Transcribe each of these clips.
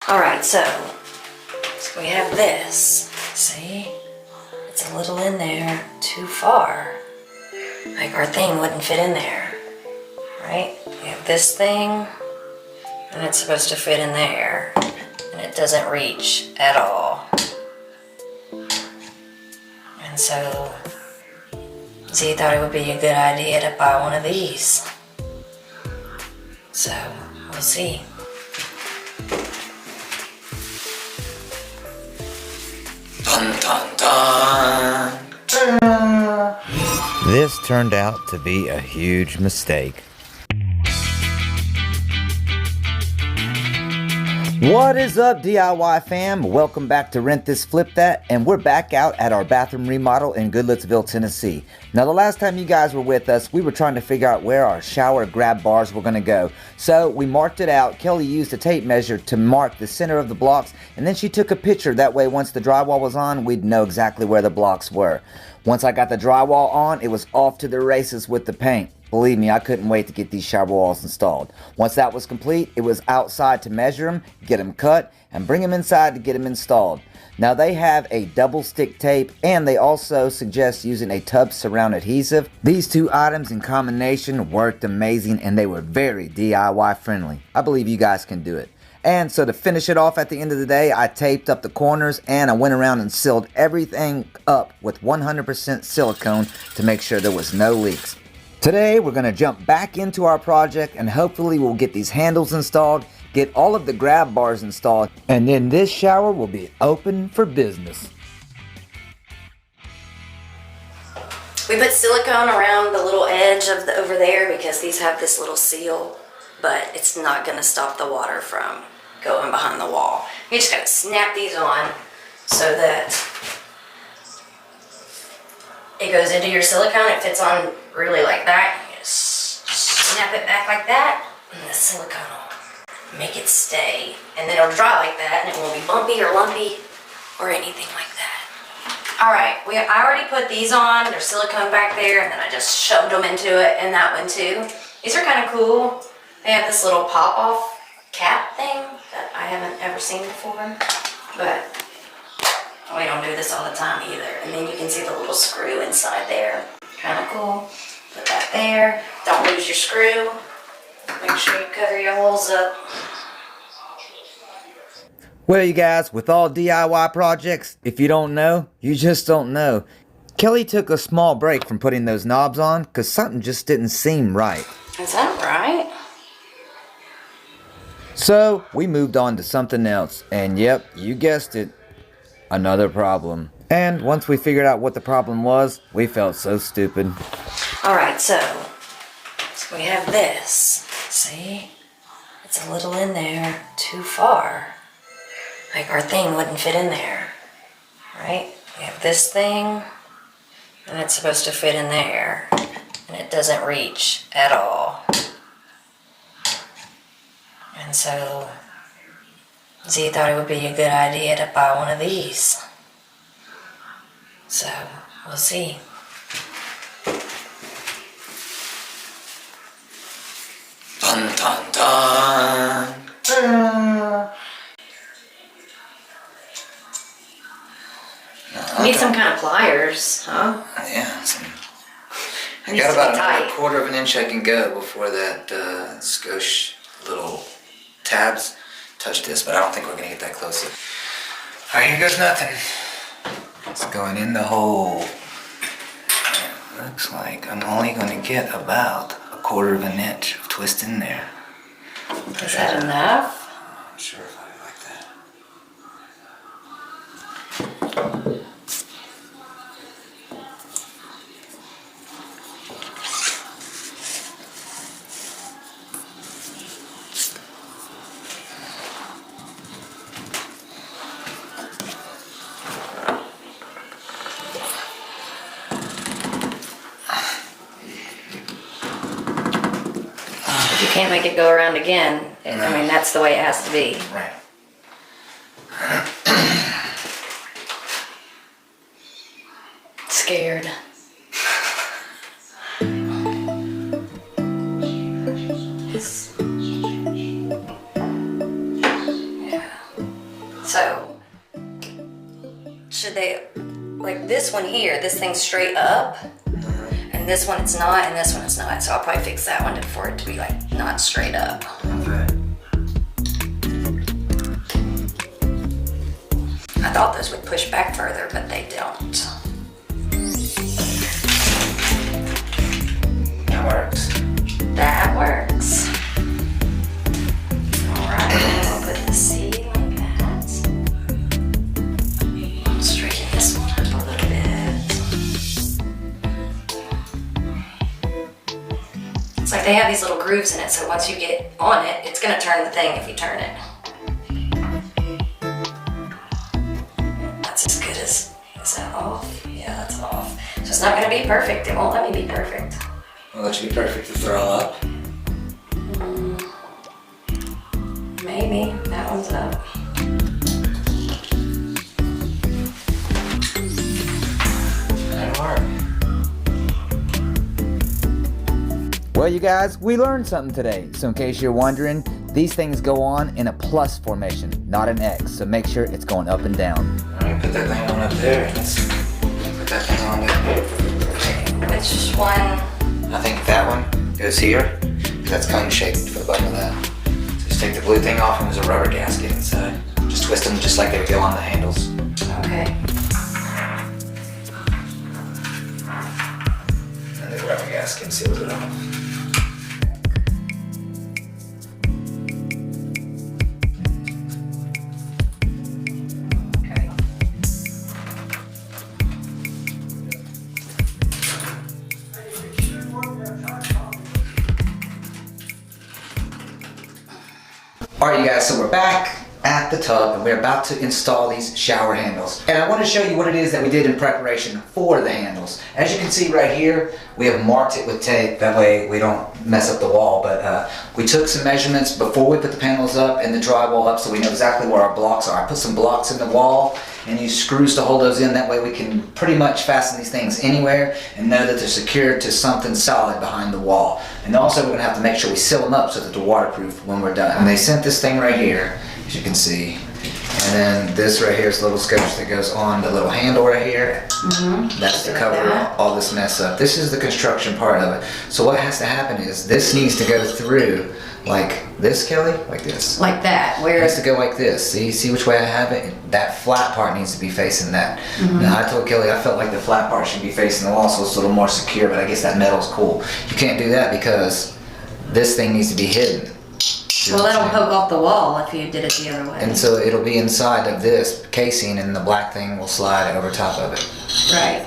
Alright, so we have this. See? It's a little in there, too far. Like our thing wouldn't fit in there. Right? We have this thing, and it's supposed to fit in there. And it doesn't reach at all. And so, Z thought it would be a good idea to buy one of these. So, we'll see. Dun dun dun. This turned out to be a huge mistake. What is up, DIY fam? Welcome back to Rent This Flip That, and we're back out at our bathroom remodel in Goodlettsville, Tennessee. Now, the last time you guys were with us, we were trying to figure out where our shower grab bars were going to go. So we marked it out. Kelly used a tape measure to mark the center of the blocks, and then she took a picture. That way, once the drywall was on, we'd know exactly where the blocks were. Once I got the drywall on, it was off to the races with the paint. Believe me, I couldn't wait to get these shower walls installed. Once that was complete, it was outside to measure them, get them cut, and bring them inside to get them installed. Now they have a double stick tape, and they also suggest using a tub surround adhesive. These two items in combination worked amazing, and they were very DIY friendly. I believe you guys can do it. And so to finish it off at the end of the day, I taped up the corners and I went around and sealed everything up with 100% silicone to make sure there was no leaks. Today we're going to jump back into our project, and hopefully we'll get these handles installed, get all of the grab bars installed, and then this shower will be open for business. We put silicone around the little edge of the over there because these have this little seal, but it's not going to stop the water from going behind the wall. You just got to snap these on so that it goes into your silicone. It fits on really like that. You just snap it back like that, and the silicone will make it stay. And then it'll dry like that, and it won't be bumpy or lumpy or anything like that. Alright, I already put these on. There's silicone back there, and then I just shoved them into it, and that one too. These are kind of cool. They have this little pop-off cap thing that I haven't ever seen before, but we don't do this all the time either. And then you can see the little screw inside there. Kind of cool. Put that there. Don't lose your screw. Make sure you cover your holes up. Well, you guys, with all DIY projects, if you don't know, you just don't know. Kelly took a small break from putting those knobs on because something just didn't seem right. Is that right? So we moved on to something else, and yep, you guessed it, another problem. And once we figured out what the problem was, we felt so stupid. Alright, so we have this. See? It's a little in there, too far. Like our thing wouldn't fit in there. Right? We have this thing, and it's supposed to fit in there. And it doesn't reach at all. And so Z thought it would be a good idea to buy one of these. So, we'll see. Dun dun dun. You need some kind of pliers, huh? Yeah, I Needs got to about be another tight. quarter of an inch I can go before that skosh little tabs touch this, but I don't think we're gonna get that close. Alright, here goes nothing. It's going in the hole. It looks like I'm only gonna get about a quarter of an inch of twist in there. Is that enough? I'm not sure if I like that. If you can't make it go around again, I mean, that's the way it has to be. Right. Scared. Yeah. So, should they, like this one here, this thing's straight up, and this one it's not, and this one it's not. So I'll probably fix that one for it to be like not straight up. Okay. I thought those would push back further, but they don't. That works. That works. Alright, I'll put the C like that. I'll straighten this one up a little bit. It's like they have these little grooves in it, so once you get on it, it's gonna turn the thing if you turn it. That's as good as, is that off? Yeah, that's off. So it's not gonna be perfect, it won't let me be perfect. Well, that should be perfect to throw up. Maybe, that one's up. That'll work. Well, you guys, we learned something today. So in case you're wondering, these things go on in a plus formation, not an X. So make sure it's going up and down. Alright, put that thing on up there. Let's put that thing on there. Which one? I think that one goes here. That's cone shaped for the bottom of that. So just take the blue thing off and there's a rubber gasket inside. Just twist them just like they would go on the handles. Okay. And the rubber gasket seals it off. Alright you guys, so we're back at the tub and we're about to install these shower handles. And I want to show you what it is that we did in preparation for the handles. As you can see right here, we have marked it with tape. That way we don't mess up the wall. But we took some measurements before we put the panels up and the drywall up so we know exactly where our blocks are. I put some blocks in the wall and use screws to hold those in. That way we can pretty much fasten these things anywhere and know that they're secured to something solid behind the wall. And also we're going to have to make sure we seal them up so that they're waterproof when we're done. And they sent this thing right here, as you can see. And then this right here is the little scotch that goes on the little handle right here. That's to cover all this mess up. This is the construction part of it. So what has to happen is this needs to go through like this, Kelly, like this. Like that, where It has to go like this. See which way I have it? That flat part needs to be facing that. Now I told Kelly I felt like the flat part should be facing the wall so it's a little more secure, but I guess that metal's cool. You can't do that because this thing needs to be hidden. well, that'll poke off the wall if you did it the other way. And so it'll be inside of this casing and the black thing will slide over top of it. Right.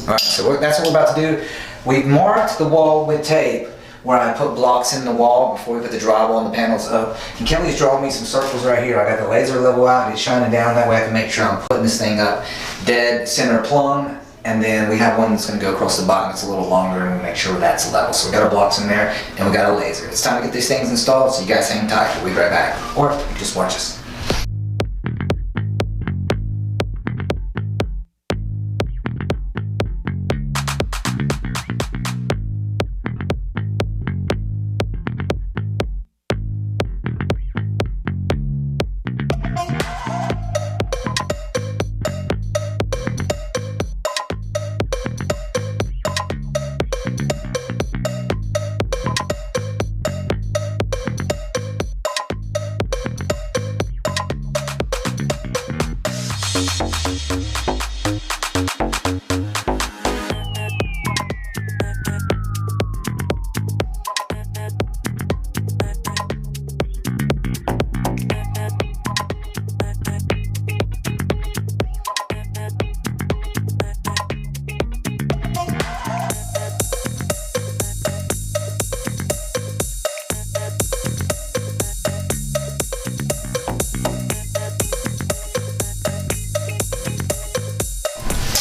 Alright, so that's what we're about to do. We've marked the wall with tape where I put blocks in the wall before we put the drywall and the panels up. And Kelly's drawing me some circles right here. I got the laser level out, it's shining down, that way I can make sure I'm putting this thing up dead center plumb. And then we have one that's going to go across the bottom. It's a little longer and we make sure that's level. So we got our blocks in there and we got a laser. It's time to get these things installed, so you guys hang tight. We'll be right back. Or just watch us.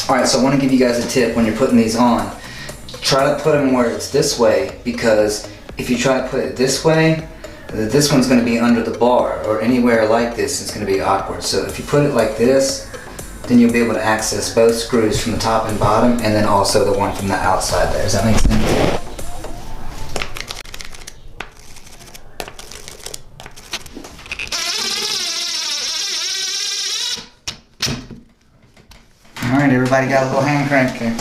Alright, so I want to give you guys a tip when you're putting these on. Try to put them where it's this way, because if you try to put it this way, this one's going to be under the bar, or anywhere like this, it's going to be awkward. So if you put it like this, then you'll be able to access both screws from the top and bottom, and then also the one from the outside there. Does that make sense? right, everybody got a little hand crank here.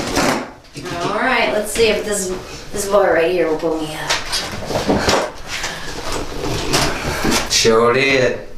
All right, let's see if this bar right here will pull me up. Sure did.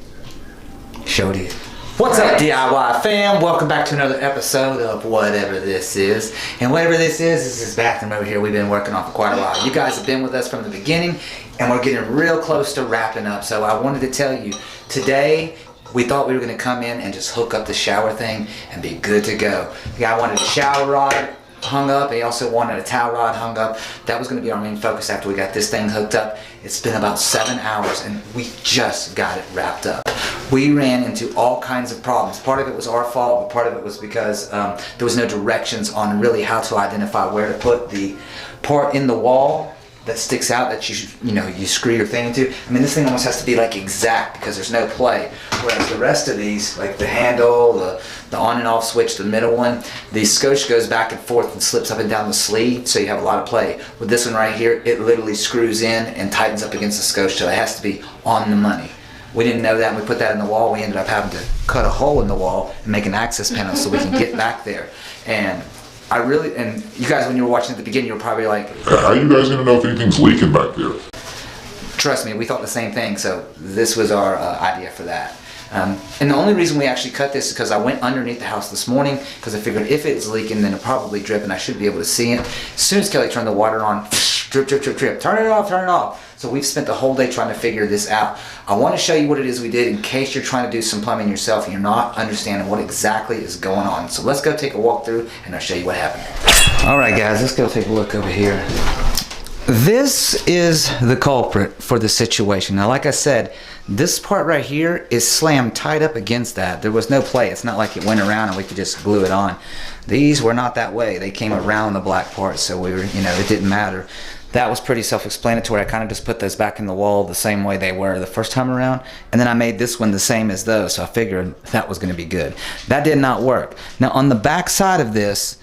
Sure did. What's up, DIY fam? Welcome back to another episode of whatever this is. And whatever this is this bathroom over here we've been working on for quite a while. You guys have been with us from the beginning, and we're getting real close to wrapping up. So I wanted to tell you, today we thought we were going to come in and just hook up the shower thing and be good to go. The guy wanted a shower rod hung up. He also wanted a towel rod hung up. That was going to be our main focus after we got this thing hooked up. It's been about 7 hours and we just got it wrapped up. We ran into all kinds of problems. Part of it was our fault, but part of it was because there was no directions on really how to identify where to put the part in the wall that sticks out that you screw your thing into. I mean, this thing almost has to be like exact because there's no play. Whereas the rest of these, like the handle, the on and off switch, the middle one, the scotch goes back and forth and slips up and down the sleeve, so you have a lot of play. With this one right here, it literally screws in and tightens up against the scotch, so it has to be on the money. We didn't know that, and we put that in the wall. We ended up having to cut a hole in the wall and make an access panel so we can get back there. And you guys, when you were watching at the beginning, you were probably like, how are you guys gonna know if anything's leaking back there? Trust me, we thought the same thing, so this was our idea for that. And the only reason we actually cut this is because I went underneath the house this morning because I figured if it's leaking, then it'll probably drip and I should be able to see it. As soon as Kelly turned the water on, drip, drip, drip, drip. Turn it off, turn it off. So we've spent the whole day trying to figure this out. I want to show you what it is we did in case you're trying to do some plumbing yourself and you're not understanding what exactly is going on. So let's go take a walk through and I'll show you what happened. All right, guys, let's go take a look over here. This is the culprit for the situation. Now, like I said, this part right here is slammed tight up against that. There was no play. It's not like it went around and we could just glue it on. These were not that way. They came around the black part, so we were, it didn't matter. That was pretty self-explanatory. I kind of just put those back in the wall the same way they were the first time around, and then I made this one the same as those, so I figured that was going to be good. That did not work. Now, on the back side of this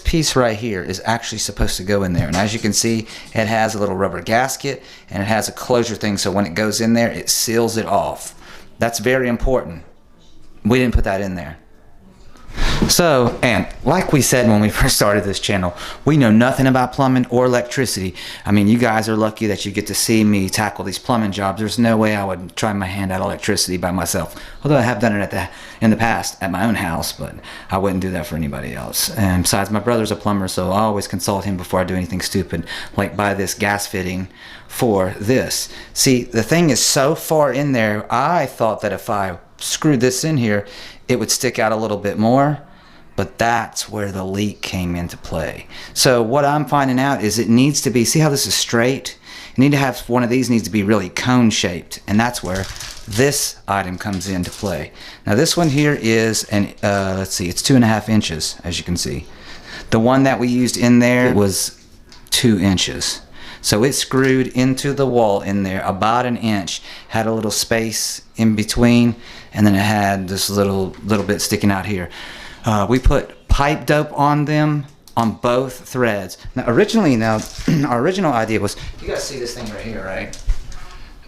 piece right here is actually supposed to go in there, and as you can see, it has a little rubber gasket and it has a closure thing, so when it goes in there it seals it off. That's very important. We didn't put that in there. So, and like we said when we first started this channel, we know nothing about plumbing or electricity. I mean, you guys are lucky that you get to see me tackle these plumbing jobs. There's no way I would try my hand at electricity by myself. Although I have done it in the past at my own house, but I wouldn't do that for anybody else. And besides, my brother's a plumber, so I always consult him before I do anything stupid, like buy this gas fitting for this. See, the thing is so far in there, I thought that if I screwed this in here, it would stick out a little bit more. But that's where the leak came into play. So what I'm finding out is it needs to be, see how this is straight? You need to have one of these needs to be really cone shaped, and that's where this item comes into play. Now this one here is let's see, it's 2.5 inches, as you can see. The one that we used in there was 2 inches. So it screwed into the wall in there about 1 inch, had a little space in between, and then it had this little bit sticking out here. We put pipe dope on them on both threads. Now originally, our original idea was, you guys see this thing right here, right?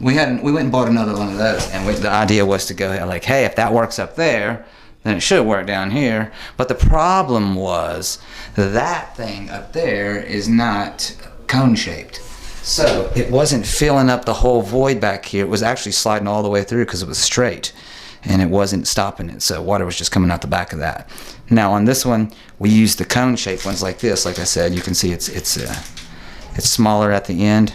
We went and bought another one of those, and the idea was to go like, hey, if that works up there, then it should work down here. But the problem was that thing up there is not cone shaped. So it wasn't filling up the whole void back here. It was actually sliding all the way through because it was straight. And it wasn't stopping it, so water was just coming out the back of that. Now on this one, we used the cone-shaped ones like this. Like I said, you can see it's smaller at the end,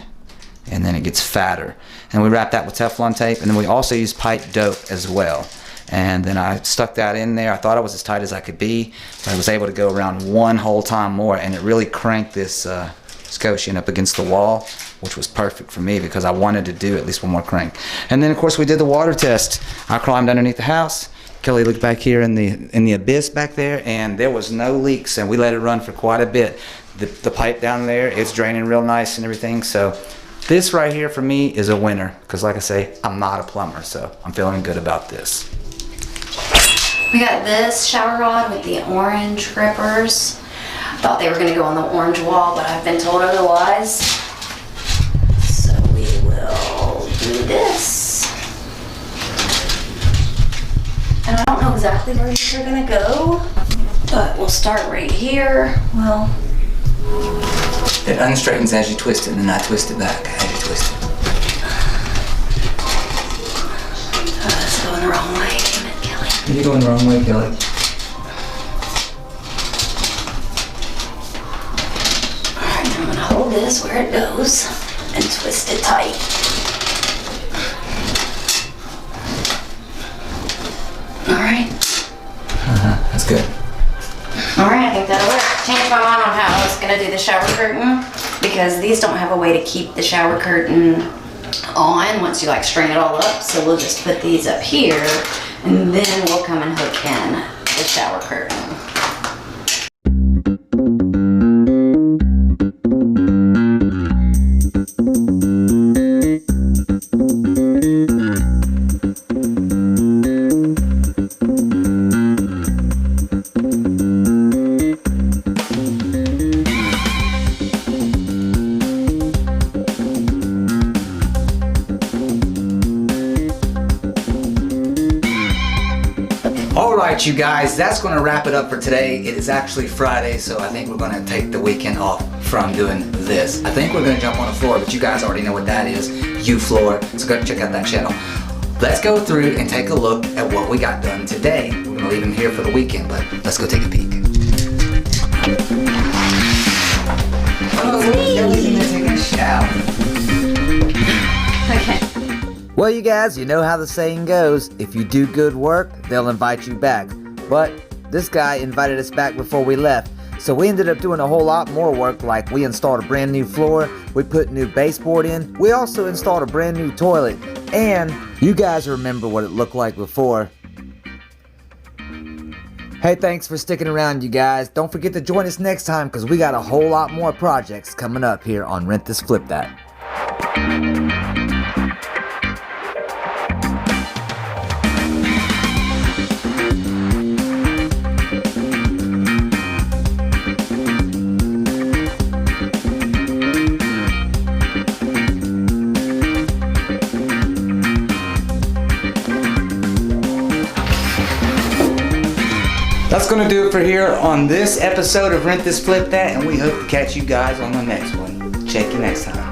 and then it gets fatter. And we wrap that with Teflon tape, and then we also use pipe dope as well. And then I stuck that in there. I thought I was as tight as I could be, but I was able to go around one whole time more, and it really cranked this scotch up against the wall, which was perfect for me because I wanted to do at least one more crank. And then of course we did the water test. I climbed underneath the house. Kelly looked back here in the abyss back there, and there was no leaks, and we let it run for quite a bit. The pipe down there, it's draining real nice and everything. So this right here for me is a winner because, like I say, I'm not a plumber, so I'm feeling good about this. We got this shower rod with the orange grippers. Thought they were going to go on the orange wall, but I've been told otherwise. So we will do this. And I don't know exactly where these are going to go. But we'll start right here. Well, It unstraightens as you twist it, and then I twist it back as you twist it. it's going the wrong way. Damn it, Kelly. You're going the wrong way, Kelly. Alright, I'm gonna hold this where it goes and twist it tight. Alright. That's good. Alright, I think that'll work. Changed my mind on how I was gonna do the shower curtain because these don't have a way to keep the shower curtain on once you like string it all up. So we'll just put these up here and then we'll come and hook in the shower curtain. Alright you guys, that's going to wrap it up for today. It is actually Friday, so I think we're going to take the weekend off from doing this. I think we're going to jump on the floor, but you guys already know what that is. YouFloor, so go check out that channel. Let's go through and take a look at what we got done today. We're going to leave them here for the weekend, but let's go take a peek. Oh, Kelly's in there taking a shower. Okay. Well, you guys, you know how the saying goes, if you do good work, they'll invite you back. But this guy invited us back before we left, so we ended up doing a whole lot more work, like we installed a brand new floor, we put new baseboard in, we also installed a brand new toilet, and you guys remember what it looked like before. Hey, thanks for sticking around, you guys. Don't forget to join us next time, because we got a whole lot more projects coming up here on Rent This Flip That. That's going to do it for here on this episode of Rent This Flip That, and we hope to catch you guys on the next one. Check you next time.